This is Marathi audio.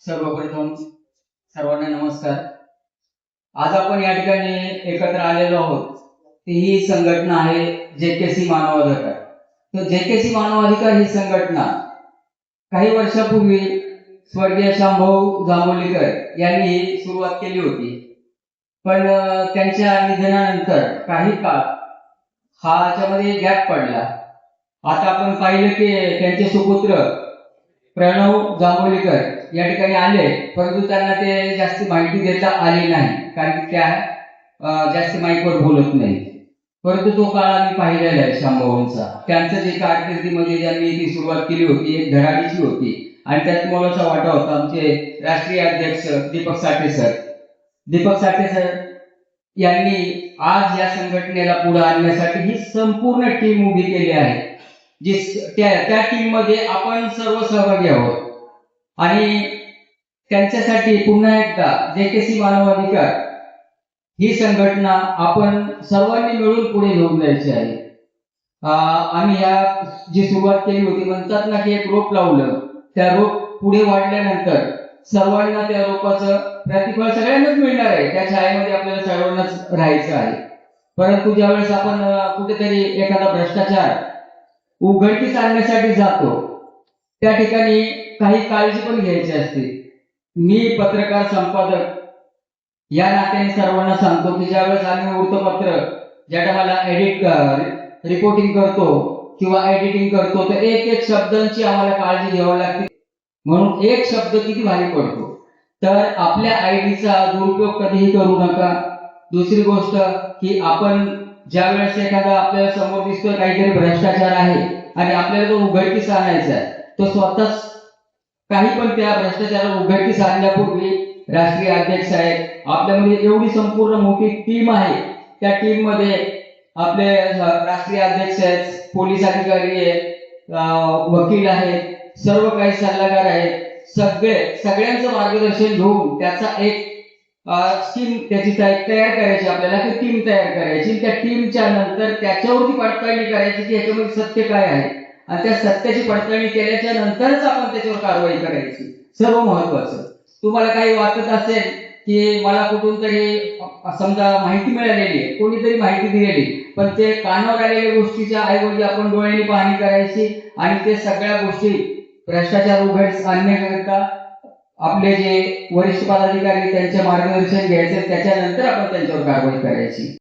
सर्वप्रथम सर्वांना नमस्कार। आज आपण या ठिकाणी एकत्र आलेलो आहोत ती ही संघटना आहे जेकेसी मानवाधिकार। तर जेकेसी मानवाधिकार ही संघटना काही वर्षापूर्वी स्वर्गीय शामभाऊ जांभोलीकर यांनी सुरुवात केली होती, पण त्यांच्या निधनानंतर काही काळ हा याच्यामध्ये गॅप पडला। आता आपण पाहिलं की त्यांचे सुपुत्र प्रणव जांभोलीकर या ठिकाणी आले, परंतु त्यांना ते जास्त माहिती देता आली नाही, कारण की त्या जास्त माईकवर बोलत नाही। परंतु तो काळ आम्ही पाहिलेला आहे शामभाऊंचा। त्यांचं जे कारकिर्दीमध्ये ज्यांनी ती सुरुवात केली होती एक धडाडीची होती, आणि त्यात मोलाचा वाटा होता आमचे राष्ट्रीय अध्यक्ष दीपक साठे सर। दीपक साठे सर यांनी आज या संघटनेला पुढे आणण्यासाठी ही संपूर्ण टीम उभी केली आहे, जी त्या टीम मध्ये आपण सर्व सहभागी आहोत। आणि त्यांच्यासाठी पुन्हा एकदा जेकेसी मानवाधिकार ही संघटना आपण सर्वांनी मिळून पुढे घेऊन जायची आहे। आम्ही या जी सुरुवात केली होती, म्हणतात ना की एक रोप लावलं, त्या रोप पुढे वाढल्यानंतर सर्वांना त्या रोपाचं प्रतिफळ सगळ्यांनाच मिळणार आहे, त्या छायेमध्ये आपल्याला सर्वांनाच राहायचं आहे। परंतु ज्यावेळेस आपण कुठेतरी एखादा भ्रष्टाचार उघडकीस आणण्यासाठी जातो, त्या ठिकाणी काही काळजी पण घ्यायची असते। मी पत्रकार संपादक या नात्याने सर्वांना सांगतो की ज्यावेळेस आम्ही वृत्तपत्र ज्या टायमाला रिपोर्टिंग करतो किंवा एडिटिंग करतो, तर एक एक शब्दांची आम्हाला काळजी घ्यावी लागते। म्हणून एक शब्द किती भारी पडतो, तर आपल्या आयडीचा दुरुपयोग कधीही करू नका। दुसरी गोष्ट की आपण ज्यावेळेस एखादा आपल्याला समोर दिसतोय काहीतरी भ्रष्टाचार आहे आणि आपल्याला तो उघडकीस आणायचा आहे, तो स्वतःच काही पण त्या भ्रष्टाचाराला उघडकीस आणण्यापूर्वी राष्ट्रीय अध्यक्ष आहेत, आपल्यामध्ये एवढी संपूर्ण मोठी टीम आहे, त्या टीम मध्ये आपले राष्ट्रीय अध्यक्ष आहेत, पोलीस अधिकारी आहेत, वकील आहेत, सर्व काही सल्लागार आहेत, सगळ्यांचं मार्गदर्शन घेऊन त्याचा एक टीम त्याची तयार करायची, आपल्याला ती टीम तयार करायची। त्या टीमच्या नंतर त्याच्यावरती पडताळणी करायची की याच्यामध्ये सत्य काय आहे, आणि त्या सत्याची पडताळणी केल्याच्या नंतरच आपण त्याच्यावर कारवाई करायची। सर्व महत्वाचं, तुम्हाला काही वाटत असेल की मला कुठून तरी समजा माहिती मिळालेली आहे, कोणीतरी माहिती दिलेली, पण ते कानावर आलेल्या गोष्टीच्या ऐवजी आपण डोळ्यांनी पाहणी करायची आणि ते सगळ्या गोष्टी भ्रष्टाचार उघडकीस आणण्याकरिता आपले जे वरिष्ठ पदाधिकारी त्यांचे मार्गदर्शन घ्यायचे, त्याच्यानंतर आपण त्यांच्यावर कारवाई करायची।